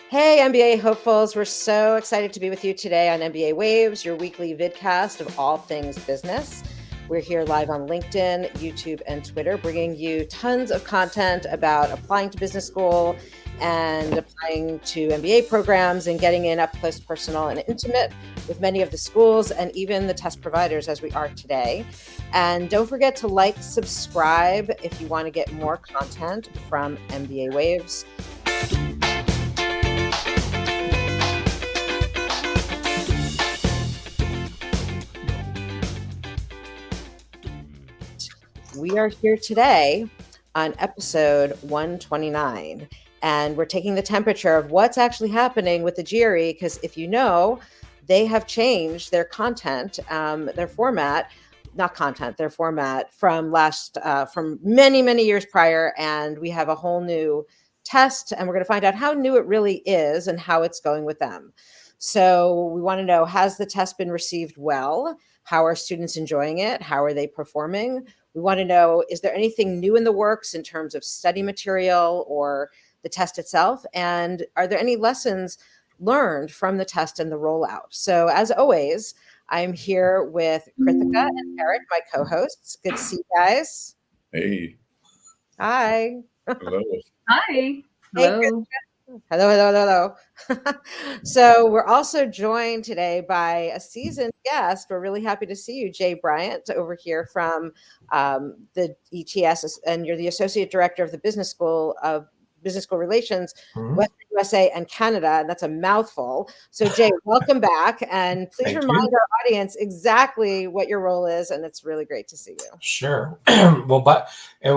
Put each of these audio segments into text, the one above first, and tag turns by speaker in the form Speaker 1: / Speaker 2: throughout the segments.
Speaker 1: Hey, MBA hopefuls. We're so excited to be with you today on MBA Waves, your weekly vidcast of all things business. We're here live on LinkedIn, YouTube, and Twitter, bringing you tons of content about applying to business school and applying to MBA programs and getting in up close, personal, and intimate with many of the schools and even the test providers as we are today. And don't forget to like, subscribe if you want to get more content from MBA Waves. We are here today on episode 129, and we're taking the temperature of what's actually happening with the GRE, because if you know, they have changed their content, their format from many years prior, and we have a whole new test, and we're going to find out how new it really is and how it's going with them. So we want to know, has the test been received well? How are students enjoying it? How are they performing? We want to know, is there anything new in the works in terms of study material or the test itself? And are there any lessons learned from the test and the rollout? So as always, I'm here with Krithika and Eric, my co-hosts. Good to see you guys.
Speaker 2: Hey.
Speaker 1: Hi.
Speaker 2: Hello.
Speaker 3: Hi.
Speaker 1: Hey,
Speaker 3: Hello.
Speaker 1: Hello. So we're also joined today by a seasoned guest. We're really happy to see you, Jay Bryant, over here from the ETS, and you're the Associate Director of the Business School Relations, Western USA and Canada, and that's a mouthful. So Jay, welcome back, and please remind our audience exactly what your role is, and it's really great to see you.
Speaker 4: Sure. Well, but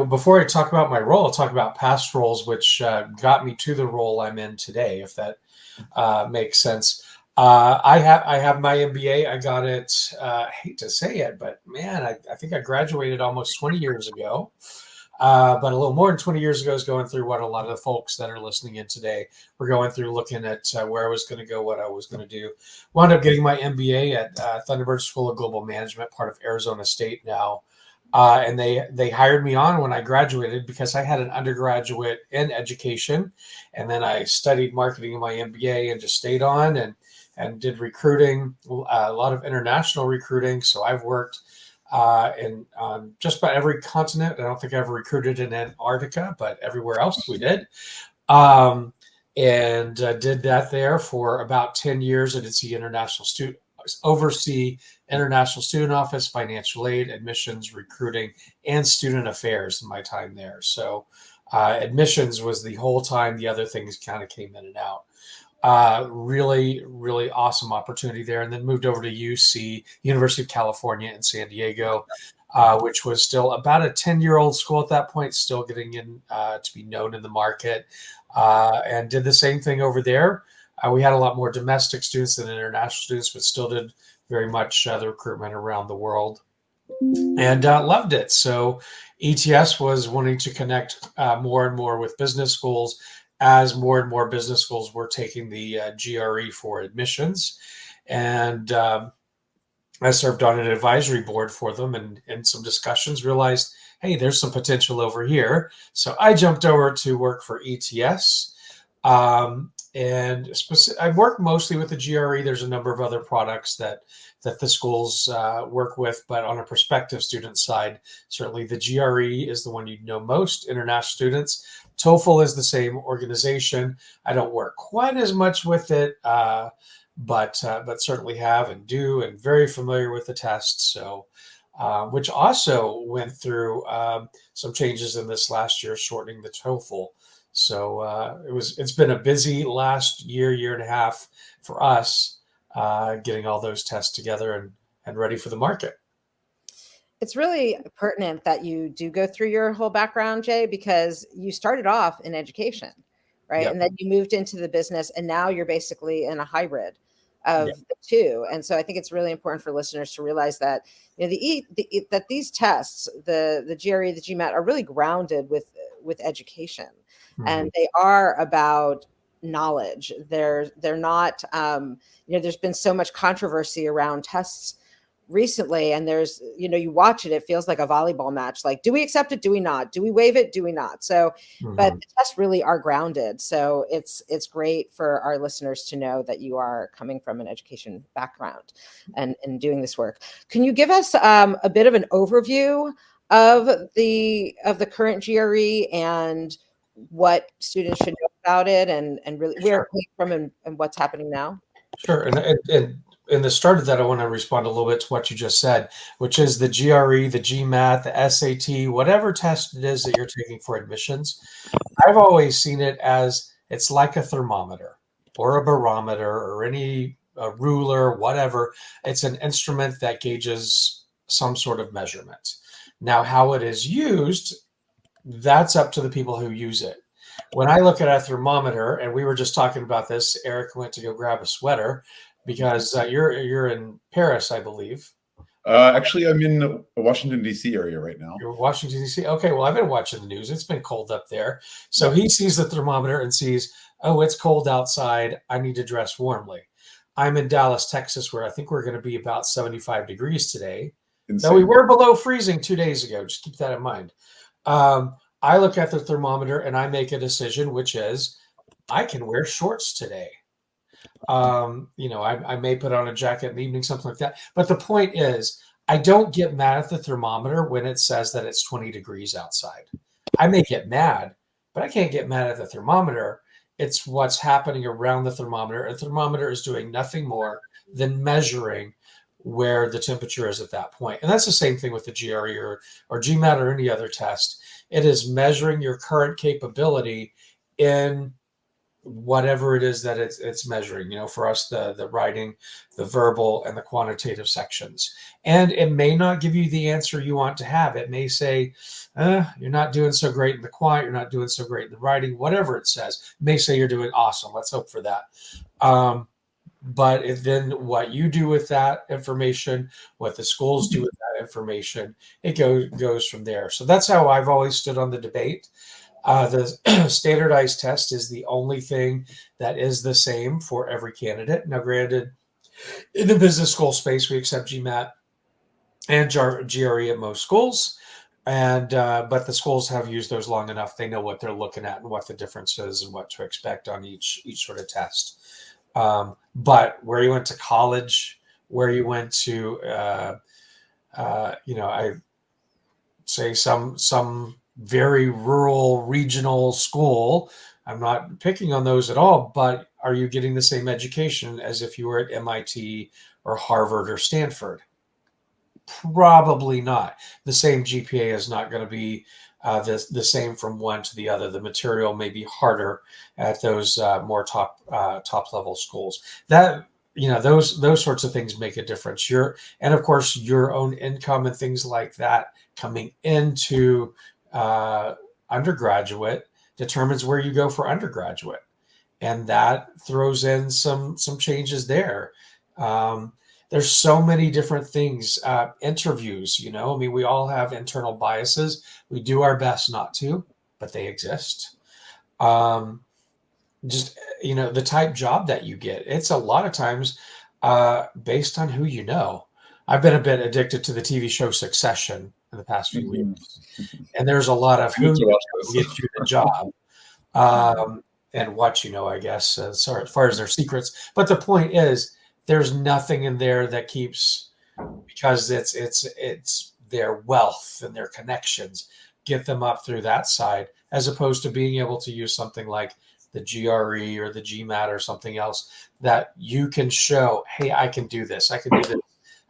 Speaker 4: before I talk about my role, I'll talk about past roles, which got me to the role I'm in today, if that makes sense. I have my MBA. I got it, I hate to say it, but man, I think I graduated almost 20 years ago. But a little more than 20 years ago, I was going through what a lot of the folks that are listening in today were going through, looking at where I was going to go, what I was going to do. Wound up getting my MBA at Thunderbird School of Global Management, part of Arizona State now. And they hired me on when I graduated because I had an undergraduate in education. And then I studied marketing in my MBA and just stayed on and did recruiting, a lot of international recruiting. So I've worked in just about every continent. I don't think I ever recruited in Antarctica, but everywhere else we did. And did that there for about 10 years. I did oversee international student office, financial aid, admissions, recruiting, and student affairs in my time there. So admissions was the whole time. The other things kind of came in and out. Really awesome opportunity there, and then moved over to UC, University of California in San Diego, which was still about a 10-year-old school at that point, still getting in to be known in the market, and did the same thing over there. We had a lot more domestic students than international students, but still did very much the recruitment around the world, and loved it. So ETS was wanting to connect more and more with business schools, as more and more business schools were taking the GRE for admissions. And I served on an advisory board for them, and in some discussions realized, hey, there's some potential over here. So I jumped over to work for ETS. I work mostly with the GRE. There's a number of other products that the schools work with, but on a prospective student side, certainly the GRE is the one you'd know most, international students. TOEFL is the same organization. I don't work quite as much with it, but certainly have and do, and very familiar with the test. So, which also went through some changes in this last year, shortening the TOEFL. So it's been a busy last year and a half for us, getting all those tests together and ready for the market.
Speaker 1: It's really pertinent that you do go through your whole background, Jay, because you started off in education, right?
Speaker 4: Yep.
Speaker 1: And then you moved into the business, and now you're basically in a hybrid of the two. And so I think it's really important for listeners to realize that, you know, that these tests, the GRE, the GMAT, are really grounded with education, and they are about knowledge. They're not, you know, there's been so much controversy around tests recently, and there's, you watch it, it feels like a volleyball match. Like, do we accept it? Do we not? Do we waive it? Do we not? So, but the tests really are grounded. So it's great for our listeners to know that you are coming from an education background and doing this work. Can you give us a bit of an overview of the current GRE and what students should know about it, and really where it came from and what's happening now?
Speaker 4: Sure. And in the start of that, I want to respond a little bit to what you just said, which is the GRE, the GMAT, the SAT, whatever test it is that you're taking for admissions. I've always seen it as it's like a thermometer or a barometer or a ruler, whatever. It's an instrument that gauges some sort of measurement. Now, how it is used, that's up to the people who use it. When I look at a thermometer, and we were just talking about this, Eric went to go grab a sweater because you're in Paris, I believe.
Speaker 2: Actually, I'm in the Washington, D.C. area right now.
Speaker 4: You're Washington, D.C. Okay, well, I've been watching the news. It's been cold up there. So he sees the thermometer and sees, oh, it's cold outside. I need to dress warmly. I'm in Dallas, Texas, where I think we're going to be about 75 degrees today.
Speaker 2: Insane.
Speaker 4: Though we were below freezing 2 days ago. Just keep that in mind. I look at the thermometer and I make a decision, which is I can wear shorts today. I may put on a jacket in the evening, something like that. But the point is, I don't get mad at the thermometer when it says that it's 20 degrees outside. I may get mad, but I can't get mad at the thermometer. It's what's happening around the thermometer. A thermometer is doing nothing more than measuring where the temperature is at that point. And that's the same thing with the GRE or GMAT or any other test. It is measuring your current capability in whatever it is that it's measuring, for us, the writing, the verbal, and the quantitative sections. And it may not give you the answer you want to have. It may say, you're not doing so great in the quant, you're not doing so great in the writing, whatever it says. It may say you're doing awesome. Let's hope for that. But then what you do with that information, what the schools do with that information, it goes from there. So that's how I've always stood on the debate. The standardized test is the only thing that is the same for every candidate. Now, granted, in the business school space, we accept GMAT and GRE at most schools, but the schools have used those long enough. They know what they're looking at and what the difference is and what to expect on each sort of test. But where you went to college, where you went to, I say some very rural regional school. I'm not picking on those at all, but are you getting the same education as if you were at MIT or Harvard or Stanford? Probably not. The same GPA is not going to be the same from one to the other. The material may be harder at those more top level schools. That those sorts of things make a difference. And of course your own income and things like that coming into undergraduate determines where you go for undergraduate, and that throws in some changes there. There's so many different things. Interviews, we all have internal biases. We do our best not to, but they exist. The type job that you get, it's a lot of times based on who you know. I've been a bit addicted to the TV show Succession in the past few weeks, and there's a lot of who gets you the job, and what I guess, as far as their secrets. But the point is, there's nothing in there that keeps, because it's their wealth and their connections get them up through that side, as opposed to being able to use something like the GRE or the GMAT or something else that you can show, hey, I can do this. I can do this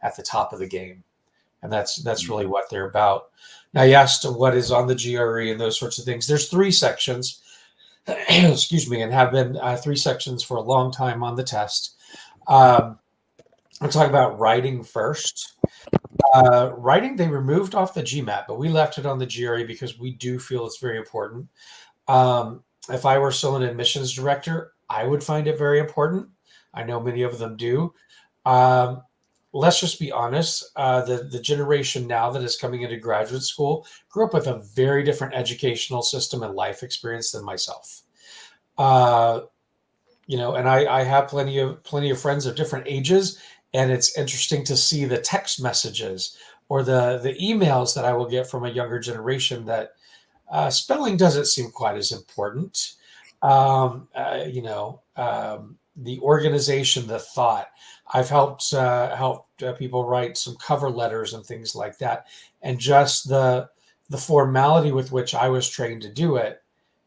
Speaker 4: at the top of the game. And that's really what they're about. Now, you asked what is on the GRE and those sorts of things. There's 3 sections, excuse me, and have been 3 sections for a long time on the test. I'll talk about writing first. Writing, they removed off the GMAT, but we left it on the GRE because we do feel it's very important. If I were still an admissions director, I would find it very important. I know many of them do. Let's just be honest. The generation now that is coming into graduate school grew up with a very different educational system and life experience than myself. And I have plenty of friends of different ages, And it's interesting to see the text messages or the emails that I will get from a younger generation that spelling doesn't seem quite as important. The organization, the thought. I've helped people write some cover letters and things like that, and just the formality with which I was trained to do it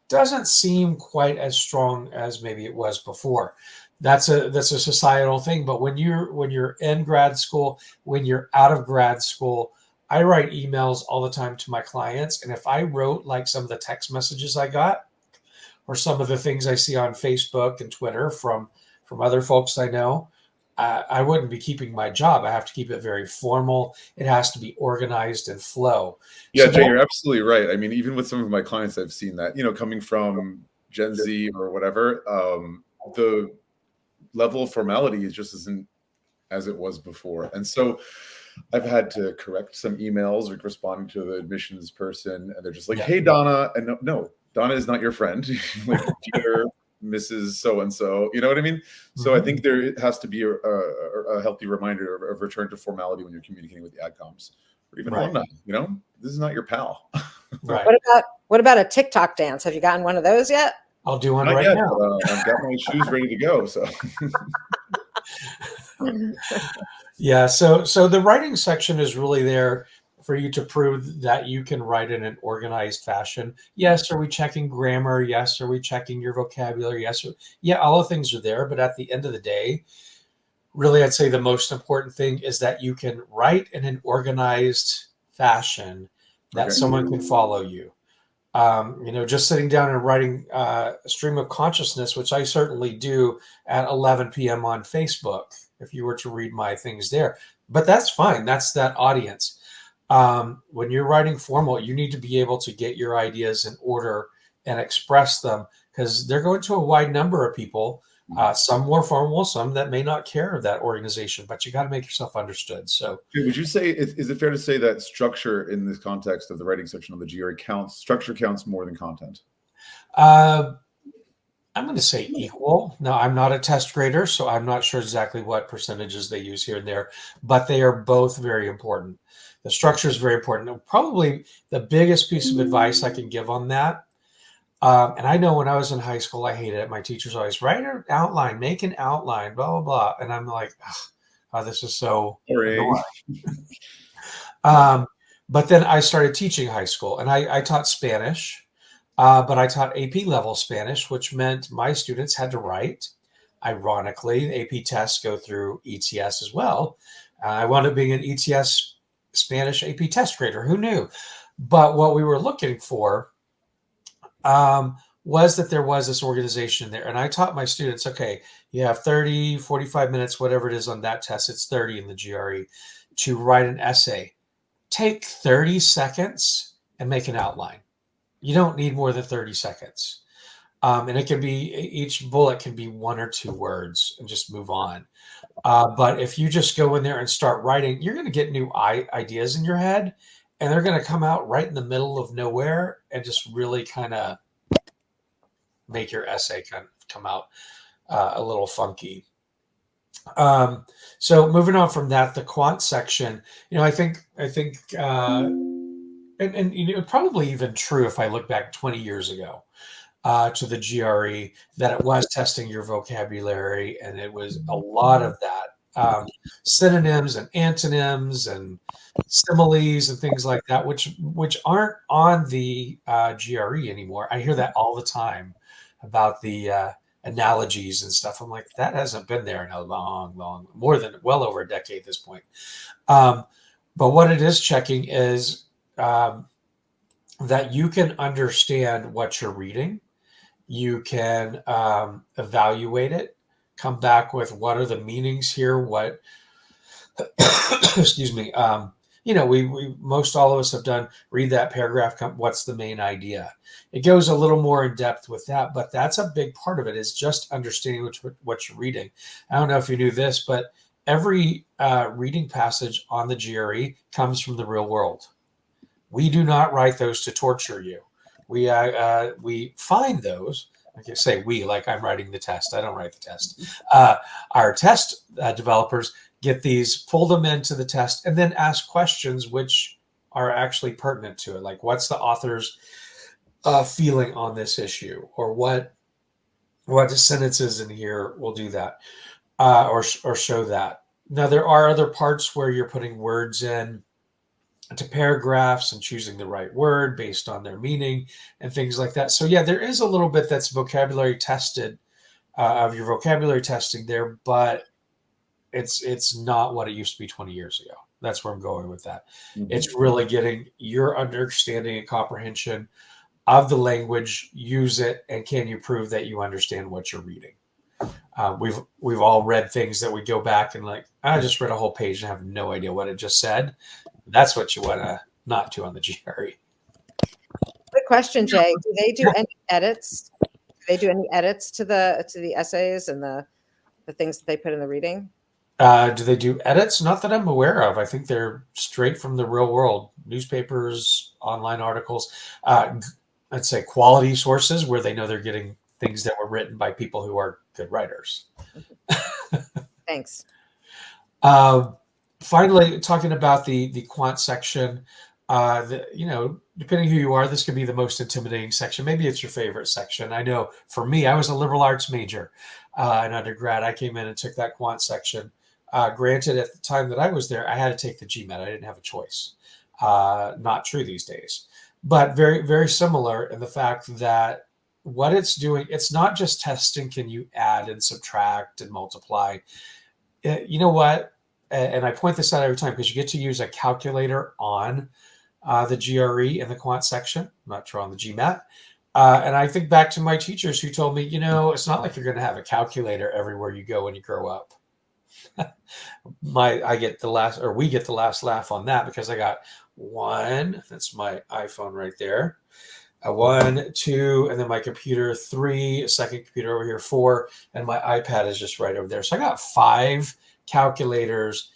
Speaker 4: doesn't seem quite as strong as maybe it was before. That's a societal thing. But when you're in grad school, when you're out of grad school, I write emails all the time to my clients, and if I wrote like some of the text messages I got, or some of the things I see on Facebook and Twitter from other folks I know, I wouldn't be keeping my job. I have to keep it very formal. It has to be organized and flow.
Speaker 2: Yeah,
Speaker 4: So
Speaker 2: Jay,
Speaker 4: that,
Speaker 2: you're absolutely right. I mean, even with some of my clients, I've seen that, coming from Gen Z or whatever, the level of formality is just isn't as it was before. And so I've had to correct some emails or responding to the admissions person, and they're just like,
Speaker 4: yeah.
Speaker 2: "Hey, Donna," and no, Donna is not your friend. Like, dear Mrs. So and so, you know what I mean? So I
Speaker 4: Mhm.
Speaker 2: think there has to be a healthy reminder of return to formality when you're communicating with the adcoms or even
Speaker 4: Right.
Speaker 2: alumni. This is not your pal.
Speaker 4: Right.
Speaker 1: What about a TikTok dance? Have you gotten one of those yet?
Speaker 4: I'll do one
Speaker 2: Not
Speaker 4: right
Speaker 2: yet,
Speaker 4: now.
Speaker 2: but I've got my shoes ready to go. So
Speaker 4: Yeah, so the writing section is really there for you to prove that you can write in an organized fashion. Yes, are we checking grammar? Yes, are we checking your vocabulary? Yes, yeah, all the things are there. But at the end of the day, really, I'd say the most important thing is that you can write in an organized fashion that
Speaker 2: okay,
Speaker 4: someone can follow you. Just sitting down and writing a stream of consciousness, which I certainly do at 11 p.m. on Facebook, if you were to read my things there. But that's fine. That's that audience. When you're writing formal, you need to be able to get your ideas in order and express them because they're going to a wide number of people, some more formal, some that may not care of that organization, but you got to make yourself understood. So,
Speaker 2: would you say is it fair to say that structure in this context of the writing section of the GRE structure counts more than content?
Speaker 4: uh, I'm going to say equal. Now, I'm not a test grader, so I'm not sure exactly what percentages they use here and there, but they are both very important. The structure is very important. Probably the biggest piece of advice I can give on that. And I know when I was in high school, I hated it. My teachers always write an outline, make an outline, blah, blah, blah. And I'm like, oh, this is so
Speaker 2: Boring.
Speaker 4: annoying. Um, but then I started teaching high school and I taught Spanish, but I taught AP level Spanish, which meant my students had to write. Ironically, the AP tests go through ETS as well. I wound up being an ETS Spanish AP test grader. Who knew? But what we were looking for was that there was this organization there. And I taught my students, okay, you have 30, 45 minutes, whatever it is on that test. It's 30 in the GRE to write an essay. Take 30 seconds and make an outline. You don't need more than 30 seconds. And it can be each bullet can be 1 or 2 words and just move on. But if you just go in there and start writing, you're going to get new ideas in your head and they're going to come out right in the middle of nowhere and just really kind of make your essay kind of come out a little funky. So moving on from that, the quant section, I think, and probably even true if I look back 20 years ago to the GRE, that it was testing your vocabulary, and it was a lot of that synonyms and antonyms and similes and things like that, which aren't on the GRE anymore. I hear that all the time about the analogies and stuff. I'm like, that hasn't been there in a long, more than well over a decade at this point. But what it is checking is that you can understand what you're reading. You can evaluate it, come back with what are the meanings here, what excuse me, we most all of us have done read that paragraph, what's the main idea. It goes a little more in depth with that, but that's a big part of it, is just understanding what you're reading. I don't know if you knew this, but every reading passage on the GRE comes from the real world. We do not write those to torture you. We find those, I can say we, like I'm writing the test. I don't write the test. Our test developers get these, pull them into the test, and then ask questions which are actually pertinent to it. Like, what's the author's feeling on this issue, or what sentences in here will do that, or show that. Now, there are other parts where you're putting words in to paragraphs and choosing the right word based on their meaning and things like that. So yeah, there is a little bit that's vocabulary tested, of your vocabulary testing there, but it's not what it used to be 20 years ago. That's where I'm going with that.
Speaker 2: Mhm.
Speaker 4: It's really getting your understanding and comprehension of the language, use it, and can you prove that you understand what you're reading? We've all read things that we go back and like, I just read a whole page and have no idea what it just said. That's what you want to not do on the GRE.
Speaker 1: Quick question, Jay. Do they do any edits? Do they do any edits to the essays and the things that they put in the reading?
Speaker 4: Do they do edits? Not that I'm aware of. I think they're straight from the real world, newspapers, online articles. I'd say quality sources where they know they're getting things that were written by people who are good writers.
Speaker 1: Thanks.
Speaker 4: Finally, talking about the quant section, depending who you are, this could be the most intimidating section. Maybe it's your favorite section. I know for me, I was a liberal arts major in undergrad. I came in and took that quant section. Granted, at the time that I was there, I had to take the GMAT. I didn't have a choice. Not true these days, but very, very similar in the fact that what it's doing, it's not just testing, can you add and subtract and multiply? You know what? And I point this out every time because you get to use a calculator on the GRE in the quant section, not true on the GMAT. And I think back to my teachers who told me, it's not like you're going to have a calculator everywhere you go when you grow up. We get the last laugh on that because I got one. That's my iPhone right there. 1, 2, and then my computer 3, a second computer over here 4, and my iPad is just right over there. So I got 5 calculators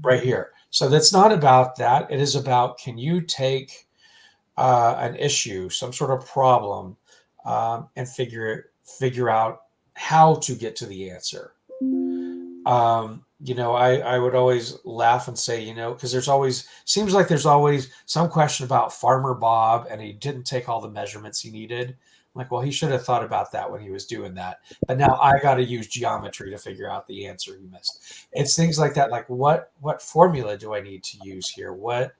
Speaker 4: right here. So that's not about that. It is about, can you take an issue, some sort of problem, and figure out how to get to the answer. I would always laugh and say, because seems like there's always some question about Farmer Bob and he didn't take all the measurements he needed. I'm like, well, he should have thought about that when he was doing that. But now I got to use geometry to figure out the answer he missed. It's things like that. Like what formula do I need to use here? What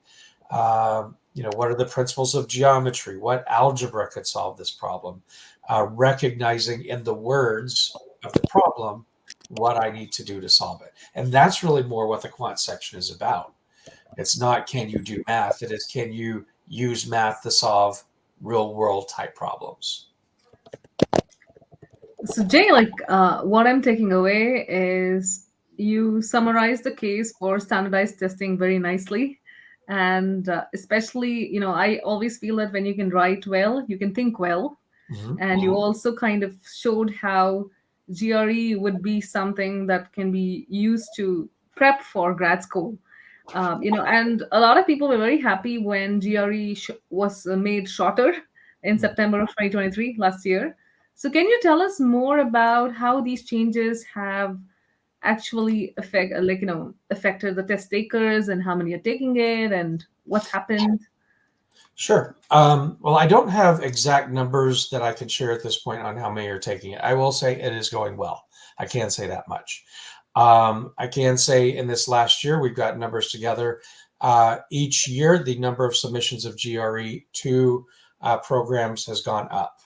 Speaker 4: are the principles of geometry? What algebra could solve this problem? Recognizing in the words of the problem what I need to do to solve it. And that's really more what the quant section is about. It's not, can you do math? It is, can you use math to solve real world type problems?
Speaker 3: So Jay, what I'm taking away is you summarize the case for standardized testing very nicely. And especially, I always feel that when you can write well, you can think well.
Speaker 4: Mm-hmm.
Speaker 3: And you also kind of showed how GRE would be something that can be used to prep for grad school. And a lot of people were very happy when GRE was made shorter in September of 2023 last year. So can you tell us more about how these changes have actually affected the test takers and how many are taking it and what's happened?
Speaker 4: Sure. Well, I don't have exact numbers that I can share at this point on how many are taking it. I will say it is going well. I can say that much. I can say in this last year, we've got numbers together. Each year, the number of submissions of GRE to programs has gone up.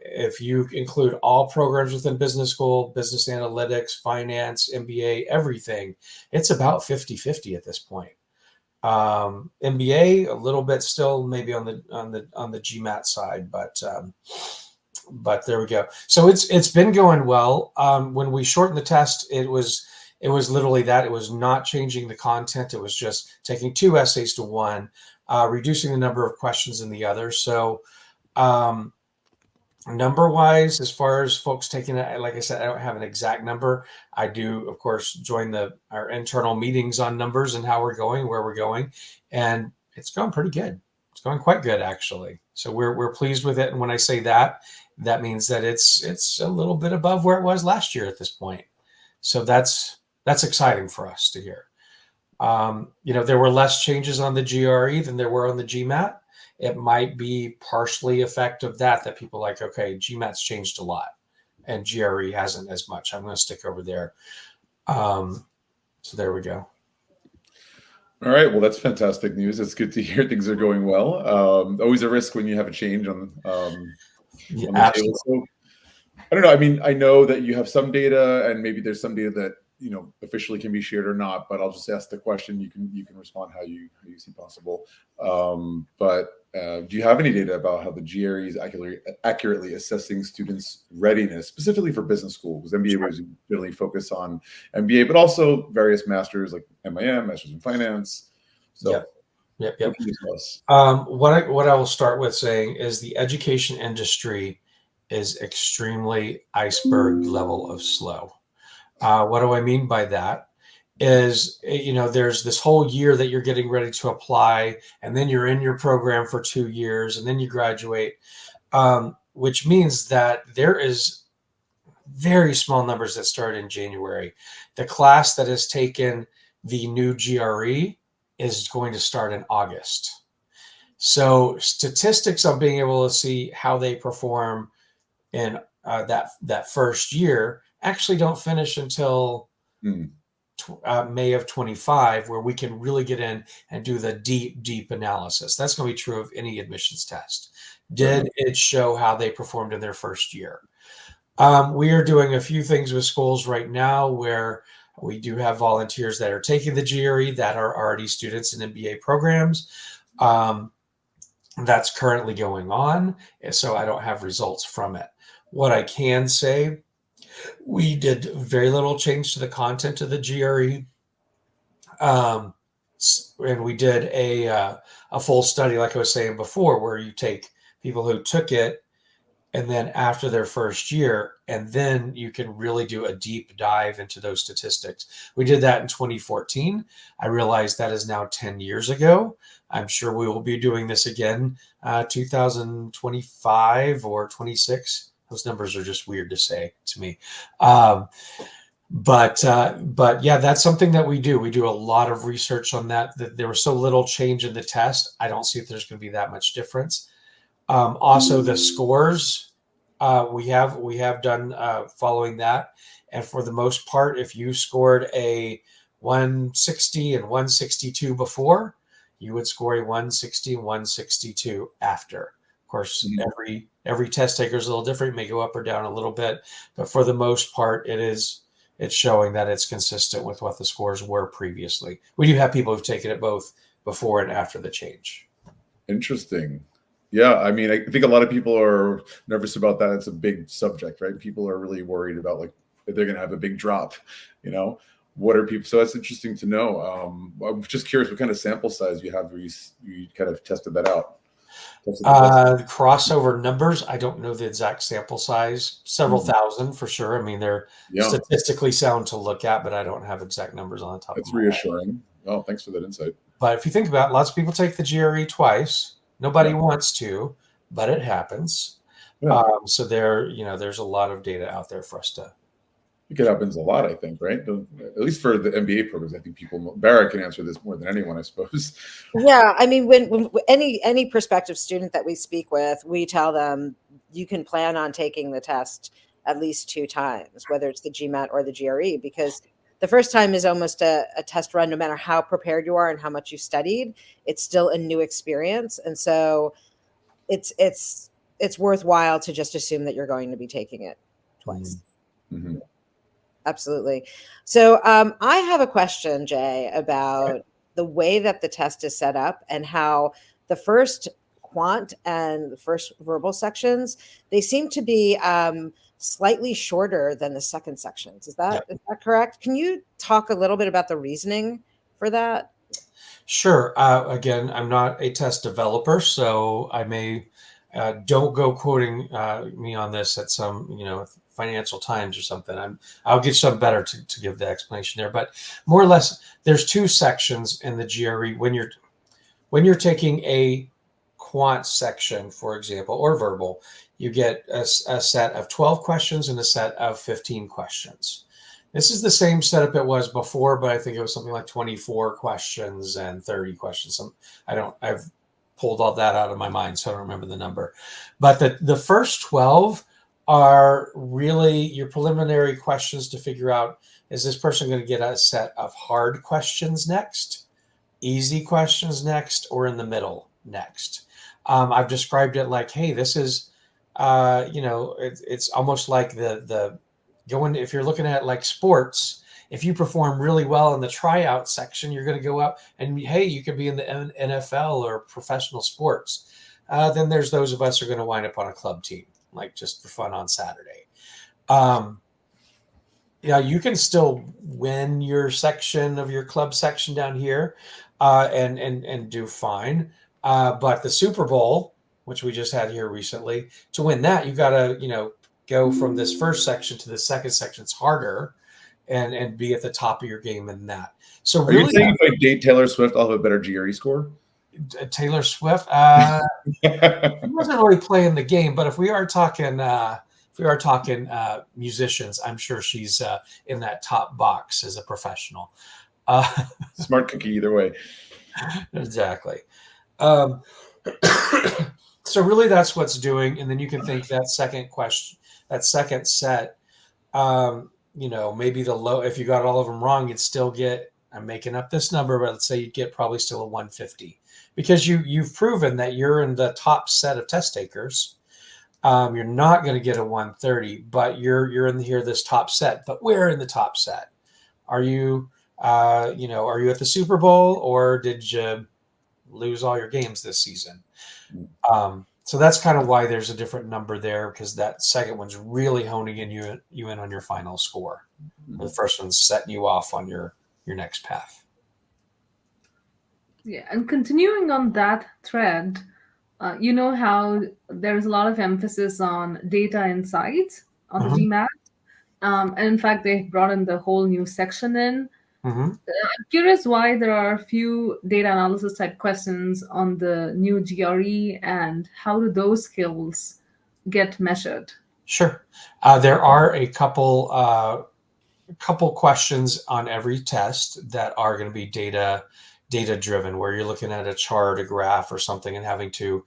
Speaker 4: If you include all programs within business school, business analytics, finance, MBA, everything, it's about 50-50 at this point. MBA a little bit still maybe on the GMAT side, but there we go. So it's been going well. When we shortened the test, it was literally that. It was not changing the content. It was just taking 2 essays to 1, reducing the number of questions in the other. So number wise, as far as folks taking it, like I said, I don't have an exact number. I do, of course, join our internal meetings on numbers and how we're going, where we're going, and it's going pretty good. It's going quite good, actually. So we're pleased with it. And when I say that, that means that it's a little bit above where it was last year at this point. So that's exciting for us to hear. There were less changes on the GRE than there were on the GMAT. It might be partially effect of that people like, okay, GMAT's changed a lot and GRE hasn't as much. I'm going to stick over there. So there we go.
Speaker 2: All right. Well, that's fantastic news. It's good to hear things are going well. Always a risk when you have a change on the table. So, I don't know. I mean, I know that you have some data, and maybe there's some data that officially can be shared or not. But I'll just ask the question. You can respond how you see possible. But do you have any data about how the GRE is accurately assessing students' readiness, specifically for business school? Because MBA Waves generally focus on MBA, but also various masters like MIM, Masters in Finance. So,
Speaker 4: Yep. What I will start with saying is the education industry is extremely iceberg level of slow. What do I mean by that? Is, there's this whole year that you're getting ready to apply, and then you're in your program for 2 years, and then you graduate, which means that there is very small numbers that start in January. The class that has taken the new GRE is going to start in August. So statistics of being able to see how they perform in that first year actually don't finish until May of 25, where we can really get in and do the deep analysis. That's going to be true of any admissions test. Did it show how they performed in their first year? We are doing a few things with schools right now where we do have volunteers that are taking the GRE that are already students in MBA programs. That's currently going on, so I don't have results from it. What I can say, we did very little change to the content of the GRE. And we did a full study, like I was saying before, where you take people who took it and then after their first year, and then you can really do a deep dive into those statistics. We did that in 2014. I realized that is now 10 years ago. I'm sure we will be doing this again 2025 or 26. Those numbers are just weird to say to me. But yeah, that's something that we do. We do a lot of research on that. There was so little change in the test. I don't see if there's going to be that much difference. Also, the scores we have done following that, and for the most part, if you scored a 160 and 162 before, you would score a 160 and 162 after. Of course, every test taker is a little different. It may go up or down a little bit, but for the most part, it's showing that it's consistent with what the scores were previously. We do have people who've taken it both before and after the change.
Speaker 2: Interesting. Yeah, I mean, I think a lot of people are nervous about that. It's a big subject, right? People are really worried about like if they're going to have a big drop, What are people? So that's interesting to know. I'm just curious what kind of sample size you have where you kind of tested that out.
Speaker 4: Crossover numbers, I don't know the exact sample size, several thousand for sure. I mean, they're statistically sound to look at, but I don't have exact numbers on the top
Speaker 2: That's
Speaker 4: of my
Speaker 2: reassuring.
Speaker 4: head.
Speaker 2: Oh, thanks for that insight.
Speaker 4: But if you think about it, lots of people take the GRE twice. Nobody wants to, but it happens.
Speaker 2: Yeah.
Speaker 4: So there's a lot of data out there for us to.
Speaker 2: I think it happens a lot, I think, right? At least for the MBA programs, I think people. Bara can answer this more than anyone, I suppose.
Speaker 1: Yeah, I mean, when any prospective student that we speak with, we tell them you can plan on taking the test at least 2 times, whether it's the GMAT or the GRE, because the first time is almost a test run. No matter how prepared you are and how much you studied, it's still a new experience, and so it's worthwhile to just assume that you're going to be taking it twice.
Speaker 2: Mm-hmm.
Speaker 1: Absolutely. So I have a question, Jay, about the way that the test is set up and how the first quant and the first verbal sections, they seem to be slightly shorter than the second sections. Is that correct? Can you talk a little bit about the reasoning for that?
Speaker 4: Sure. Again, I'm not a test developer, so I may don't go quoting me on this at some, Financial Times or something. I'll get something better to give the explanation there. But more or less, there's 2 sections in the GRE when you're taking a quant section, for example, or verbal, you get a set of 12 questions and a set of 15 questions. This is the same setup it was before, but I think it was something like 24 questions and 30 questions. I've pulled all that out of my mind, so I don't remember the number. But the first 12 are really your preliminary questions to figure out, is this person going to get a set of hard questions next, easy questions next, or in the middle next? I've described it like, hey, this is, it's almost like the going, if you're looking at like sports, if you perform really well in the tryout section, you're going to go up and, hey, you could be in the NFL or professional sports. Then there's those of us who are going to wind up on a club team, like just for fun on Saturday. You can still win your section of your club section down here and do fine. But the Super Bowl, which we just had here recently, to win that, you got to, go from this first section to the second section. It's harder and be at the top of your game in that. So
Speaker 2: Are
Speaker 4: really,
Speaker 2: you saying if I date Taylor Swift, I'll have a better GRE score?
Speaker 4: Taylor Swift, he wasn't really playing the game, but if we are talking musicians, I'm sure she's in that top box as a professional.
Speaker 2: Smart cookie either way.
Speaker 4: Exactly. So really that's what's doing. And then you can think that second question, that second set, maybe the low, if you got all of them wrong, you'd still get, I'm making up this number, but let's say you'd get probably still a 150 because you've proven that you're in the top set of test takers. You're not going to get a 130, but you're in here, this top set, but where in the top set? Are you, are you at the Super Bowl, or did you lose all your games this season? So that's kind of why there's a different number there, because that second one's really honing you in on your final score. The first one's setting you off on your next path.
Speaker 3: Yeah, and continuing on that thread, how there's a lot of emphasis on data insights on the GMAT. And in fact, they brought in the whole new section in. I'm curious why there are a few data analysis type questions on the new GRE, and how do those skills get measured?
Speaker 4: Sure. There are a couple questions on every test that are going to be data driven, where you're looking at a chart, a graph, or something, and having to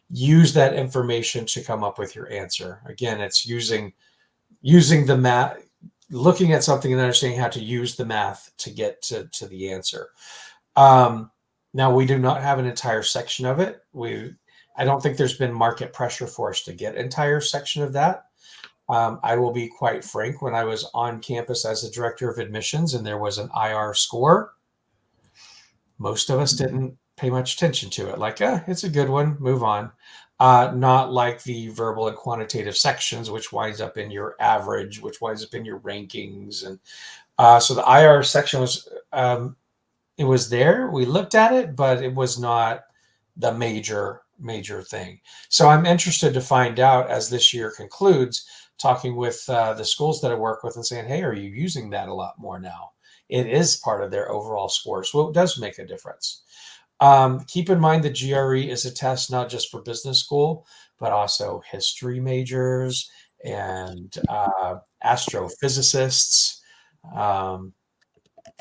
Speaker 4: use that information to come up with your answer. Again, it's using the math, looking at something and understanding how to use the math to get to the answer. Now, we do not have an entire section of it. I don't think there's been market pressure for us to get an entire section of that. I will be quite frank, when I was on campus as the director of admissions and there was an IR score, most of us didn't pay much attention to it. Like, it's a good one, move on. Not like the verbal and quantitative sections, which winds up in your average, which winds up in your rankings. And so the IR section was, it was there. We looked at it, but it was not the major thing. So I'm interested to find out, as this year concludes, talking with the schools that I work with and saying, hey, are you using that a lot more now? It is part of their overall score. So it does make a difference. Keep in mind the GRE is a test not just for business school, but also history majors and astrophysicists.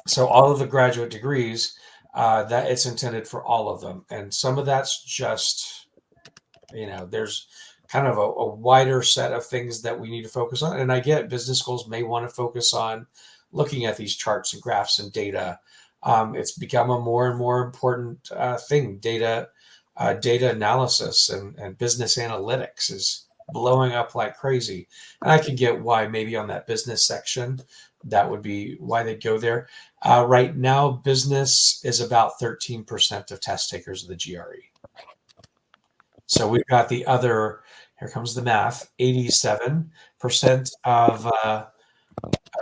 Speaker 4: So all of the graduate degrees, that it's intended for all of them. And some of that's just, there's kind of a wider set of things that we need to focus on. And I get business schools may want to focus on looking at these charts and graphs and data. It's become a more and more important thing. Data analysis and business analytics is blowing up like crazy. And I can get why maybe on that business section, that would be why they go there. Right now, business is about 13% of test takers of the GRE. So we've got the other, here comes the math, 87% of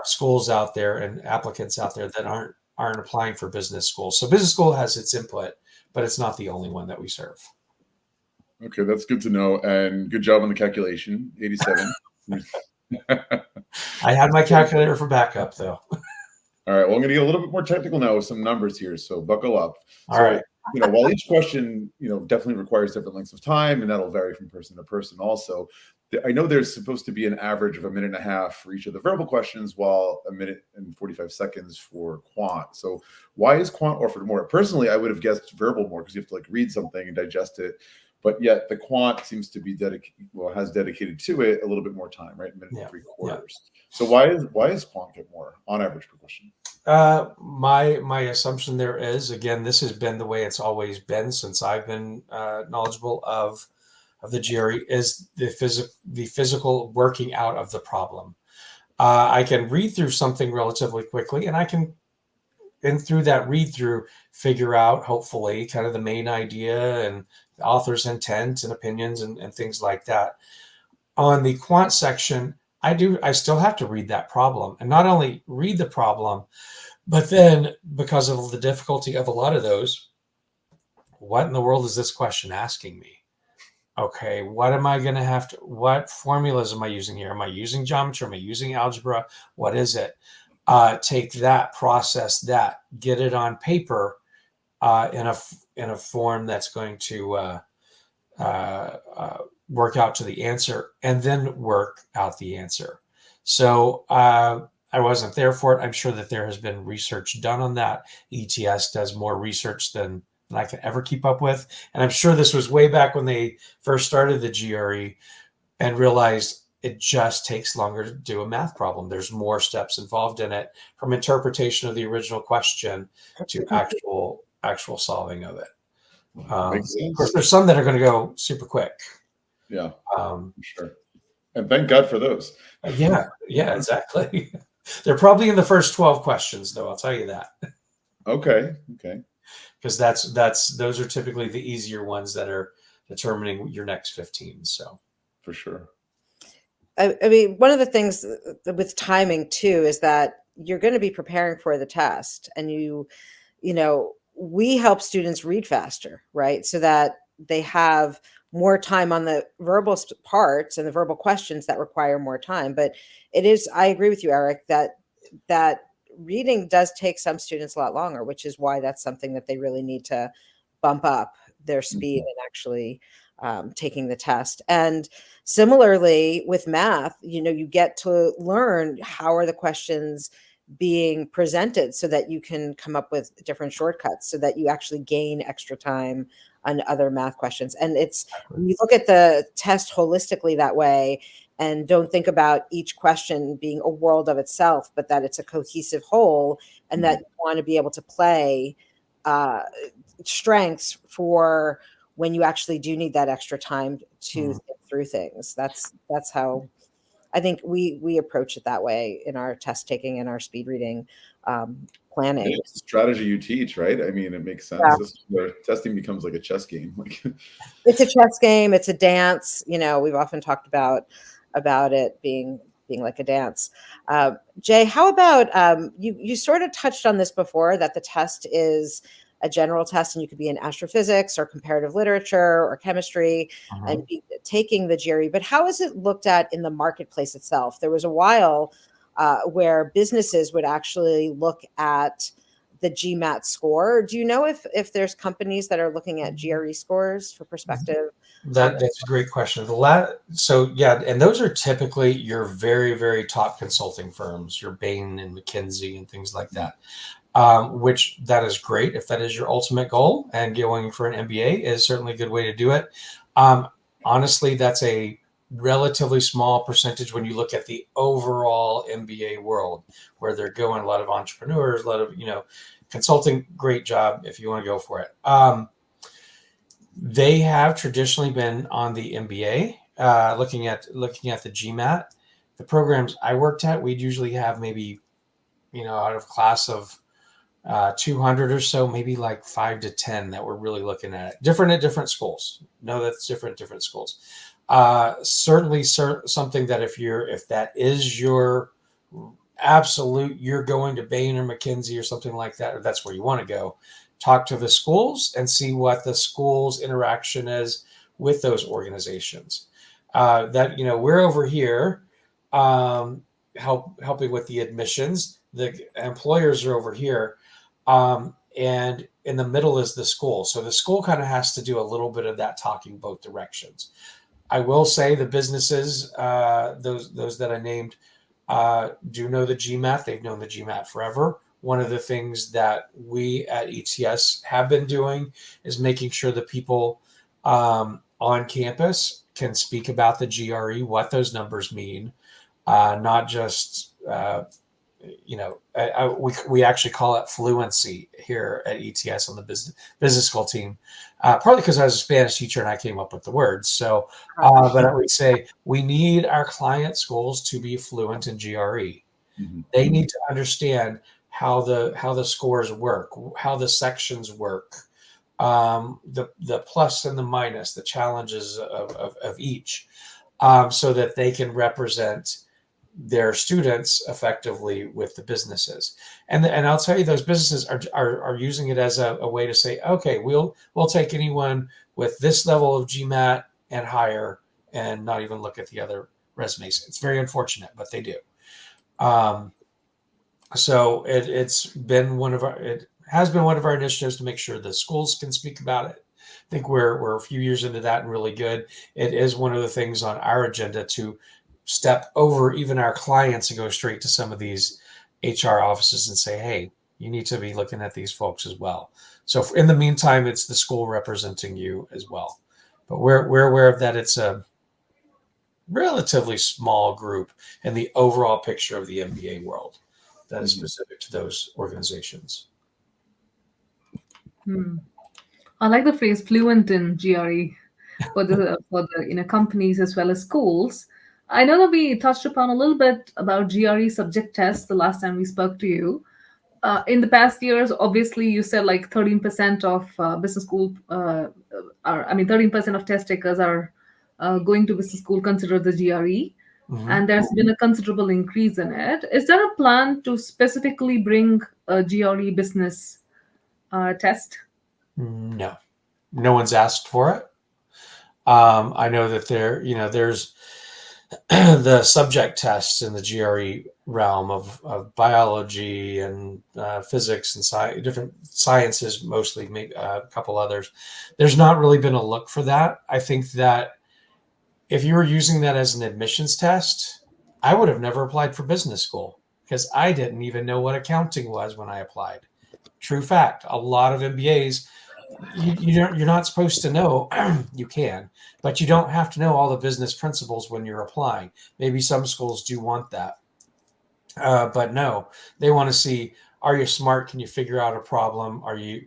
Speaker 4: schools out there and applicants out there that aren't applying for business school. So business school has its input, but it's not the only one that we serve.
Speaker 2: Okay, that's good to know. And good job on the calculation, 87.
Speaker 4: I had my calculator for backup, though.
Speaker 2: All right, well, I'm going to get a little bit more technical now with some numbers here, so buckle up.
Speaker 4: All right.
Speaker 2: while each question, definitely requires different lengths of time, and that'll vary from person to person also. I know there's supposed to be an average of 1.5 minutes for each of the verbal questions, while 1 minute and 45 seconds for quant. So why is quant offered more? Personally, I would have guessed verbal more, because you have to read something and digest it. But yet the quant seems to be has dedicated to it a little bit more time, right? 1.75 minutes. So why is quant get more on average per question?
Speaker 4: My assumption there is, again, this has been the way it's always been since I've been knowledgeable of the GRE, is the physical working out of the problem. I can read through something relatively quickly, and I can, through that read through, figure out, hopefully, kind of the main idea and the author's intent and opinions and things like that. On the quant section, I still have to read that problem, and not only read the problem, but then, because of the difficulty of a lot of those, what in the world is this question asking me? Okay, what am I going to what formulas am I using here? Am I using geometry? Am I using algebra? What is it? Take that, process that, get it on paper in a form that's going to work out to the answer, and then work out the answer. So I wasn't there for it. I'm sure that there has been research done on that. ETS does more research than I can ever keep up with. And I'm sure this was way back when they first started the GRE and realized it just takes longer to do a math problem. There's more steps involved in it, from interpretation of the original question to actual solving of it. Of course, there's some that are going to go super quick.
Speaker 2: Yeah, sure. And thank God for those.
Speaker 4: Yeah, exactly. They're probably in the first 12 questions, though. I'll tell you that.
Speaker 2: Okay.
Speaker 4: Because those are typically the easier ones that are determining your next 15. So, for sure.
Speaker 1: I mean, one of the things with timing too is that you're going to be preparing for the test, and we help students read faster, right? So that they have more time on the verbal parts and the verbal questions that require more time. But I agree with you, Eric, that reading does take some students a lot longer, which is why that's something that they really need to bump up their speed and actually taking the test. And similarly with math, you get to learn how are the questions being presented, so that you can come up with different shortcuts, so that you actually gain extra time on other math questions. And you look at the test holistically that way, and don't think about each question being a world of itself, but that it's a cohesive whole, and that you want to be able to play strengths for when you actually do need that extra time to think through things. That's how I think we approach it that way in our test taking and our speed reading planning.
Speaker 2: It's a strategy you teach, right? I mean, it makes sense.
Speaker 1: Yeah.
Speaker 2: This is where testing becomes like a chess game.
Speaker 1: It's a chess game. It's a dance. We've often talked about it being like a dance. Jay, how about you sort of touched on this before, that the test is a general test, and you could be in astrophysics or comparative literature or chemistry and be taking the GRE. But how is it looked at in the marketplace itself? There was a while where businesses would actually look at the GMAT score. Do you know if there's companies that are looking at GRE scores for perspective?
Speaker 4: That's a great question. So yeah, and those are typically your very, very top consulting firms, your Bain and McKinsey and things like that. Which that is great if that is your ultimate goal, and going for an MBA is certainly a good way to do it. Honestly, that's a relatively small percentage when you look at the overall MBA world, where they're going, a lot of entrepreneurs, a lot of consulting. Great job if you want to go for it. They have traditionally been on the MBA, looking at the GMAT. The programs I worked at, we'd usually have maybe out of class of 200 or so, maybe like 5 to 10 that we're really looking at it. Different at different schools. No, that's different schools. Certainly something that if that is your absolute, you're going to Bain or McKinsey or something like that, or that's where you want to go, talk to the schools and see what the school's interaction is with those organizations. We're over here helping with the admissions. The employers are over here. And in the middle is the school. So the school kind of has to do a little bit of that talking both directions. I will say the businesses, those that I named, do know the GMAT. They've known the GMAT forever. One of the things that we at ETS have been doing is making sure that people on campus can speak about the GRE, what those numbers mean, not just we actually call it fluency here at ETS on the business school team, partly because I was a Spanish teacher and I came up with the words. So, but I would say we need our client schools to be fluent in GRE.
Speaker 2: Mhm.
Speaker 4: They need to understand how the scores work, how the sections work, the plus and the minus, the challenges of each, so that they can represent their students effectively with the businesses. And I'll tell you, those businesses are using it as a way to say, okay, we'll take anyone with this level of GMAT and higher, and not even look at the other resumes. It's very unfortunate, but they do. So it has been one of our initiatives to make sure the schools can speak about it. I think we're a few years into that and really good. It is one of the things on our agenda to step over even our clients and go straight to some of these HR offices and say, hey, you need to be looking at these folks as well. So in the meantime, it's the school representing you as well. But we're aware of that. It's a relatively small group in the overall picture of the MBA world that is specific to those organizations.
Speaker 3: I like the phrase fluent in GRE for the companies as well as schools. I know that we touched upon a little bit about GRE subject tests the last time we spoke to you. In the past years, obviously, you said like 13% of business school 13% of test takers are going to business school consider the GRE, and there's been a considerable increase in it. Is there a plan to specifically bring a GRE business test?
Speaker 4: No one's asked for it. I know that there's the subject tests in the GRE realm of biology and physics and different sciences, mostly, maybe a couple others. There's not really been a look for that. I think that if you were using that as an admissions test, I would have never applied for business school because I didn't even know what accounting was when I applied. True fact. A lot of MBAs, you're not supposed to know. You can, but you don't have to know all the business principles when you're applying. Maybe some schools do want that, but no, they want to see, are you smart? Can you figure out a problem?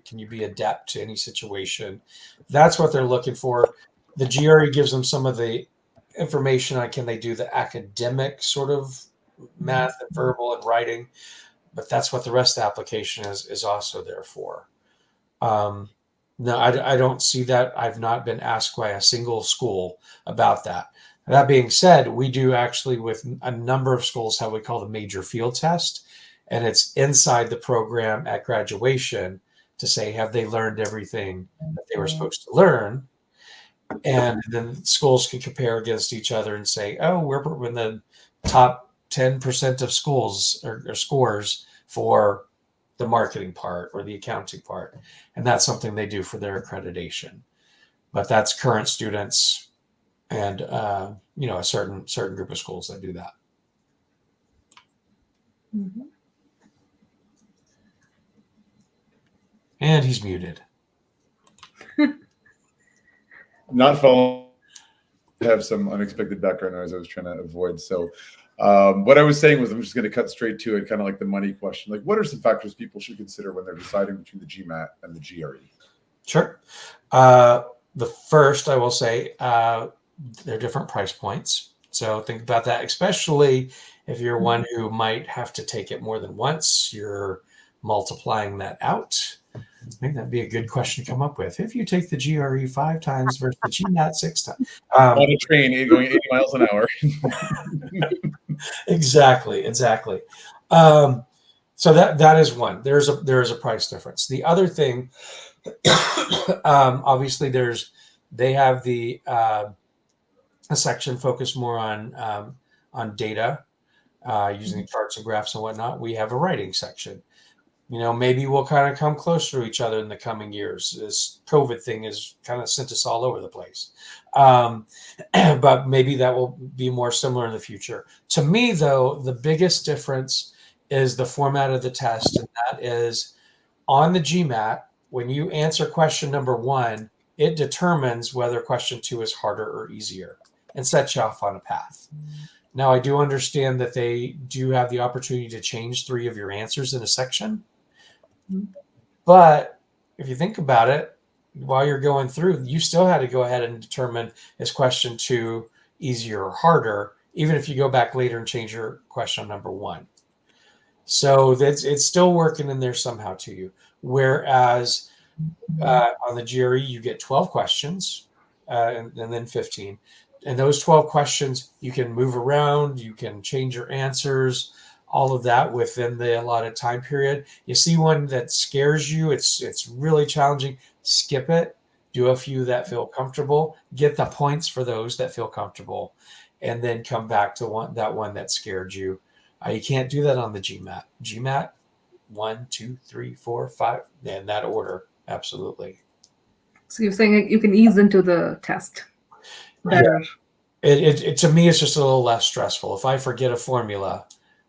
Speaker 4: Can you be adept to any situation? That's what they're looking for. The GRE gives them some of the information on can they do the academic sort of math and verbal and writing, but that's what the rest of the application is also there for. No, I don't see that. I've not been asked by a single school about that. That being said, we do actually, with a number of schools, have what we call the major field test, and it's inside the program at graduation to say, have they learned everything that they were supposed to learn? And then schools can compare against each other and say, oh, we're in the top 10% of schools or scores for the marketing part or the accounting part. And that's something they do for their accreditation. But that's current students and a certain group of schools that do that. And he's muted.
Speaker 2: Not following. Have some unexpected background noise I was trying to avoid. So what I was saying was, I'm just going to cut straight to it, kind of like the money question. Like, what are some factors people should consider when they're deciding between the GMAT and the GRE?
Speaker 4: Sure. The first, I will say, they're different price points. So think about that, especially if you're one who might have to take it more than once. You're multiplying that out. I think that'd be a good question to come up with. If you take the GRE 5 times versus the GMAT 6 times.
Speaker 2: On a train going 80 miles an hour.
Speaker 4: Exactly. So that is one. There is a price difference. The other thing, obviously, they have a section focused more on data, using charts and graphs and whatnot. We have a writing section. Maybe we'll kind of come closer to each other in the coming years. This COVID thing has kind of sent us all over the place. But maybe that will be more similar in the future. To me, though, the biggest difference is the format of the test, and that is on the GMAT, when you answer question number 1, it determines whether question 2 is harder or easier and sets you off on a path. Now, I do understand that they do have the opportunity to change 3 of your answers in a section. But if you think about it, while you're going through, you still had to go ahead and determine, is question 2 easier or harder, even if you go back later and change your question number 1. So it's still working in there somehow to you. Whereas on the GRE, you get 12 questions and then 15. And those 12 questions, you can move around, you can change your answers, all of that within the allotted time period. You see one that scares you, it's really challenging, skip it, do a few that feel comfortable, get the points for those that feel comfortable, and then come back to that one that scared you. You can't do that on the GMAT. GMAT, 1, 2, 3, 4, 5, in that order. Absolutely.
Speaker 3: So you're saying you can ease into the test better.
Speaker 4: Yeah. It to me, it's just a little less stressful. If I forget a formula,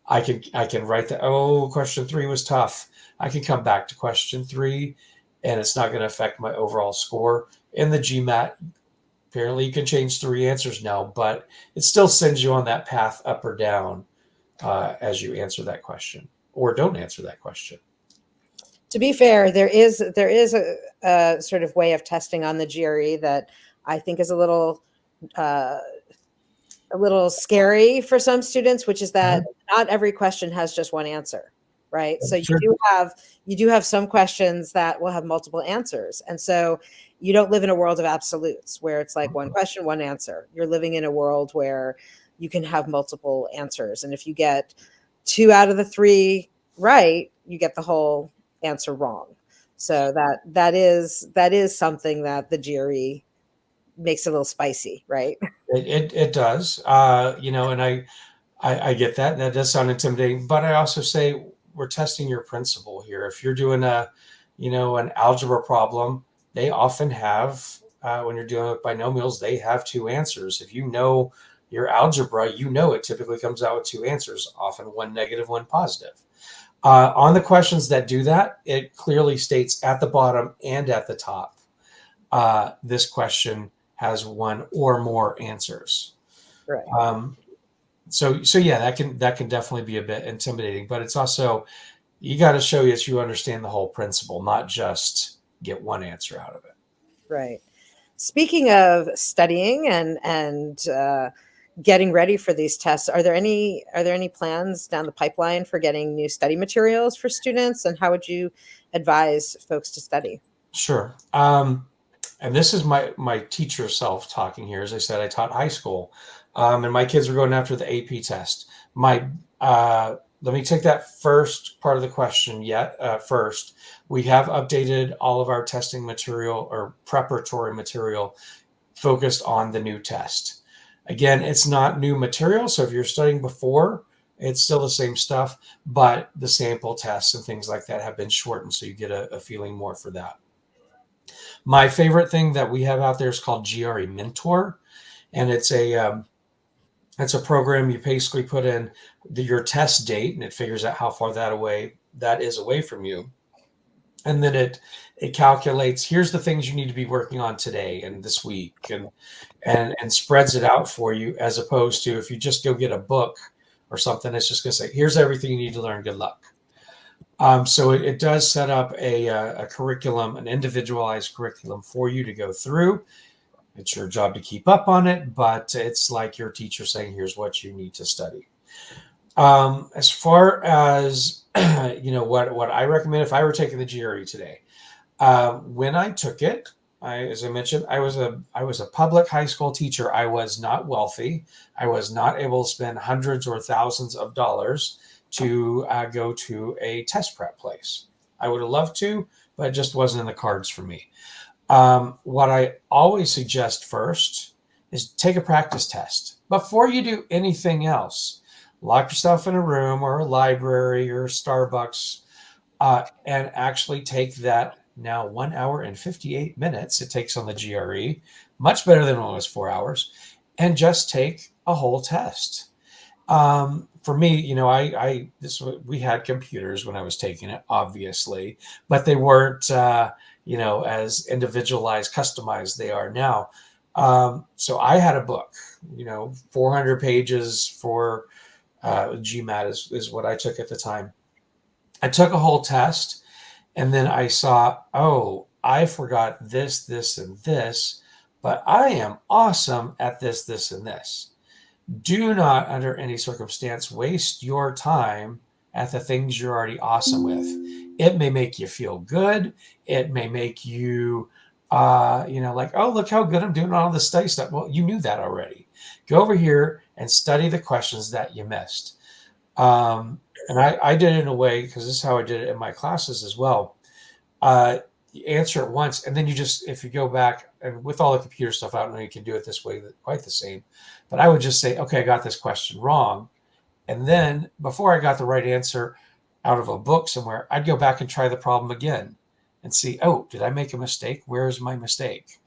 Speaker 4: I can write that. Oh, question 3 was tough. I can come back to question 3, and it's not going to affect my overall score. In the GMAT, apparently you can change 3 answers now, but it still sends you on that path up or down as you answer that question or don't answer that question.
Speaker 1: To be fair, there is a sort of way of testing on the GRE that I think is a little scary for some students, which is that not every question has just one answer, right? So you do have some questions that will have multiple answers, and so you don't live in a world of absolutes where it's like one question, one answer. You're living in a world where you can have multiple answers, and if you get 2 out of the 3 right, you get the whole answer wrong. So that is something that the GRE makes a little spicy, right?
Speaker 4: It does, and I get that. That does sound intimidating, but I also say we're testing your principle here. If you're doing an algebra problem, they often have, when you're dealing with binomials, they have 2 answers. If you know your algebra, it typically comes out with 2 answers, often one negative, one positive. On the questions that do that, it clearly states at the bottom and at the top, this question has 1 or more answers.
Speaker 1: Right.
Speaker 4: So yeah, that can definitely be a bit intimidating, but it's also, you got to show that you understand the whole principle, not just get 1 answer out of it.
Speaker 1: Right. Speaking of studying and getting ready for these tests, are there any plans down the pipeline for getting new study materials for students, and how would you advise folks to study?
Speaker 4: Sure. And this is my teacher self talking here. As I said, I taught high school, and my kids were going after the AP test. Let me take that first part of the question first. We have updated all of our testing material or preparatory material focused on the new test. Again, it's not new material, so if you're studying before, it's still the same stuff, but the sample tests and things like that have been shortened, so you get a feeling more for that. My favorite thing that we have out there is called GRE Mentor, and it's a program. You basically put in your test date, and it figures out how far that is away from you, and then it calculates, here's the things you need to be working on today and this week, and spreads it out for you, as opposed to if you just go get a book or something, it's just going to say, here's everything you need to learn, good luck. So it does set up a curriculum, an individualized curriculum for you to go through. It's your job to keep up on it, but it's like your teacher saying, here's what you need to study. As far as, what I recommend, if I were taking the GRE today, when I took it, as I mentioned, I was a public high school teacher. I was not wealthy. I was not able to spend hundreds or thousands of dollars to go to a test prep place. I would have loved to, but it just wasn't in the cards for me. What I always suggest first is take a practice test. Before you do anything else, lock yourself in a room or a library or Starbucks and actually take that now 1 hour and 58 minutes it takes on the GRE, much better than when it was 4 hours, and just take a whole test. For me, we had computers when I was taking it, obviously, but they weren't, as individualized, customized they are now. So I had a book, 400 pages for GMAT is what I took at the time. I took a whole test, and then I saw, oh, I forgot this, this, and this, but I am awesome at this, this, and this. Do not, under any circumstance, waste your time at the things you're already awesome with. It may make you feel good. It may make you, like, oh, look how good I'm doing all this study stuff. Well, you knew that already. Go over here and study the questions that you missed. And I did it in a way, because this is how I did it in my classes as well. You answer it once, and then if you go back, and with all the computer stuff, I don't know you can do it this way quite the same, but I would just say, okay, I got this question wrong. And then before I got the right answer out of a book somewhere, I'd go back and try the problem again and see, oh, did I make a mistake? Where's my mistake?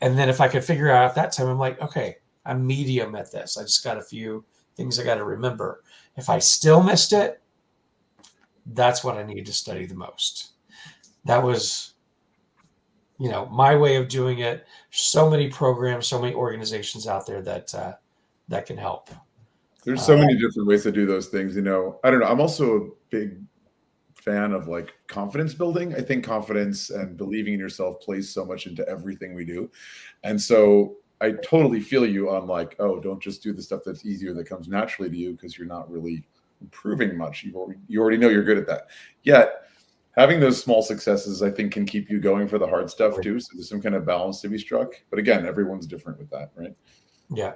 Speaker 4: And then if I could figure out at that time, I'm like, okay, I'm medium at this. I just got a few things I got to remember. If I still missed it, that's what I need to study the most. That was, my way of doing it. So many programs, so many organizations out there that can help.
Speaker 2: There's so many different ways to do those things. I don't know. I'm also a big fan of like confidence building. I think confidence and believing in yourself plays so much into everything we do. And so I totally feel you on like, oh, don't just do the stuff that's easier, that comes naturally to you, because you're not really improving much. You already know you're good at that. Yet having those small successes, I think, can keep you going for the hard stuff too. So there's some kind of balance to be struck. But again, everyone's different with that, right?
Speaker 4: Yeah.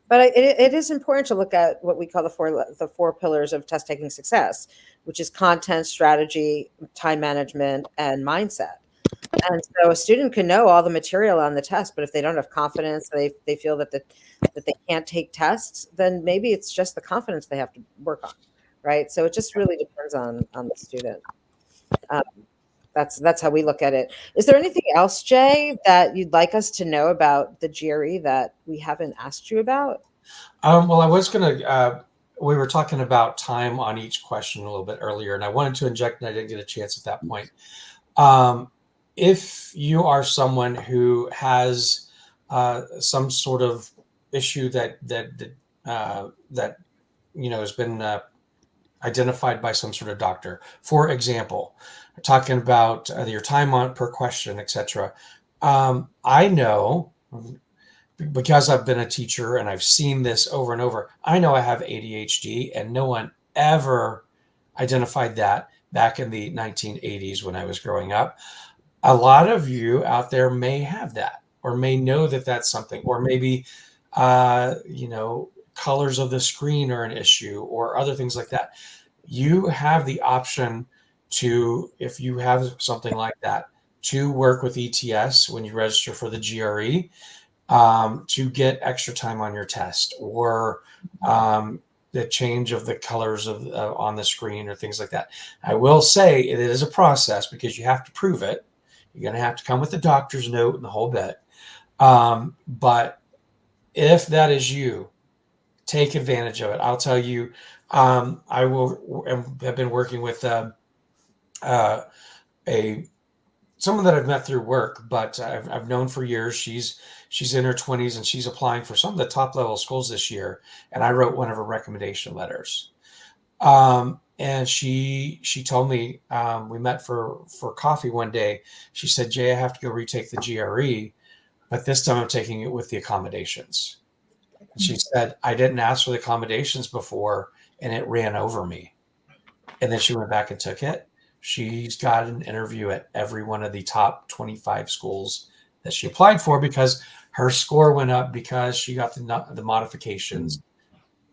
Speaker 1: But it is important to look at what we call the four pillars of test taking success, which is content, strategy, time management, and mindset. And so a student can know all the material on the test, but if they don't have confidence, they feel that they can't take tests, then maybe it's just the confidence they have to work on, right? So it just really depends on the student. That's how we look at it. Is there anything else, Jay, that you'd like us to know about the GRE that we haven't asked you about?
Speaker 4: Well, I was going to, we were talking about time on each question a little bit earlier, and I wanted to inject, and I didn't get a chance at that point. If you are someone who has some sort of issue that has been identified by some sort of doctor, for example, we're talking about your time on per question, etc. I know, because I've been a teacher and I've seen this over and over, I know I have ADHD, and no one ever identified that back in the 1980s when I was growing up. A lot of you out there may have that, or may know that that's something, or maybe, colors of the screen are an issue, or other things like that. You have the option to, if you have something like that, to work with ETS when you register for the GRE, to get extra time on your test, or the change of the colors of on the screen, or things like that. I will say it is a process, because you have to prove it. You're going to have to come with a doctor's note and the whole bit. But if that is you, take advantage of it. I'll tell you, I have been working with someone that I've met through work, but I've known for years. She's in her 20s, and she's applying for some of the top level schools this year. And I wrote one of her recommendation letters. And she told me, we met for coffee one day. She said, Jay, I have to go retake the GRE, but this time I'm taking it with the accommodations. And she said, I didn't ask for the accommodations before, and it ran over me. And then she went back and took it. She's got an interview at every one of the top 25 schools that she applied for, because her score went up, because she got the modifications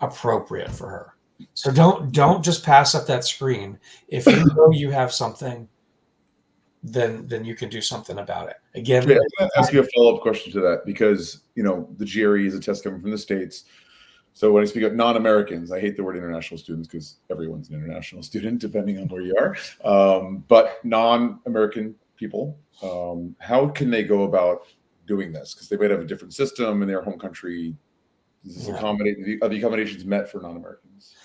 Speaker 4: appropriate for her. So don't just pass up that screen. If you know you have something, then you can do something about it. Again,
Speaker 2: Jay, I'm going to ask you a follow-up question to that, because the GRE is a test coming from the States. So when I speak of non-Americans, I hate the word international students because everyone's an international student, depending on where you are. But non-American people, how can they go about doing this? Because they might have a different system in their home country. Does this accommodate, are the accommodations met for non-Americans?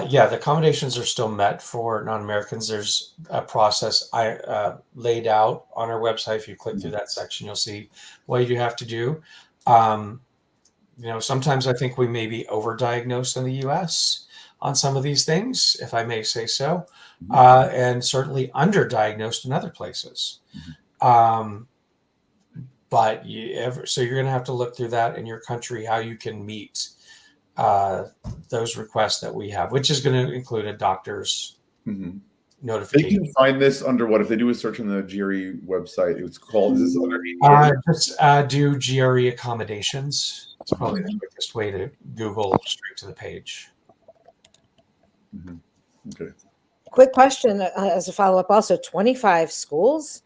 Speaker 4: Yeah, the accommodations are still met for non-Americans. There's a process I laid out on our website. If you click through that section, you'll see what you have to do. Sometimes I think we may be overdiagnosed in the U.S. on some of these things, if I may say so, and certainly underdiagnosed in other places. But so you're going to have to look through that in your country, how you can meet those requests that we have, which is going to include a doctor's notification.
Speaker 2: They can find this under what? If they do a search on the GRE website, it's called, is this under
Speaker 4: just do GRE accommodations. It's probably the quickest way to Google straight to the page.
Speaker 2: Okay.
Speaker 1: Quick question as a follow-up also, 25 schools?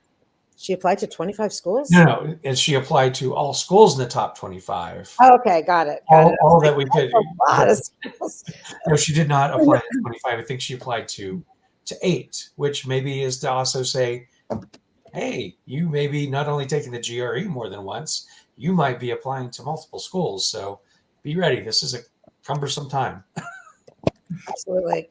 Speaker 1: She applied to 25 schools?
Speaker 4: No, and she applied to all schools in the top 25.
Speaker 1: Oh, okay, got it.
Speaker 4: All that we could.
Speaker 1: A lot of schools.
Speaker 4: No, she did not apply to 25. I think she applied to 8, which maybe is to also say, hey, you may be not only taking the GRE more than once, you might be applying to multiple schools. So be ready. This is a cumbersome time.
Speaker 1: Absolutely.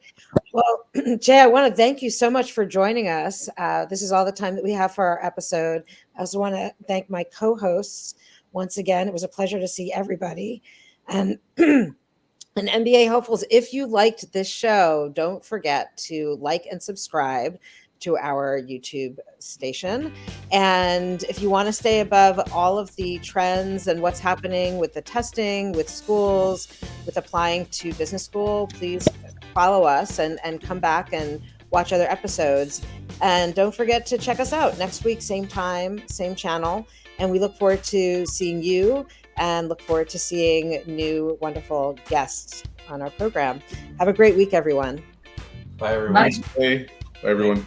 Speaker 1: Well, Jay, I want to thank you so much for joining us. This is all the time that we have for our episode. I also want to thank my co-hosts once again. It was a pleasure to see everybody. And MBA hopefuls, if you liked this show, don't forget to like and subscribe to our YouTube station. And if you want to stay above all of the trends and what's happening with the testing, with schools, with applying to business school, please follow us and come back and watch other episodes. And don't forget to check us out next week, same time, same channel. And we look forward to seeing you and look forward to seeing new wonderful guests on our program. Have a great week, everyone.
Speaker 4: Bye, everyone.
Speaker 3: Bye.
Speaker 2: Bye, everyone.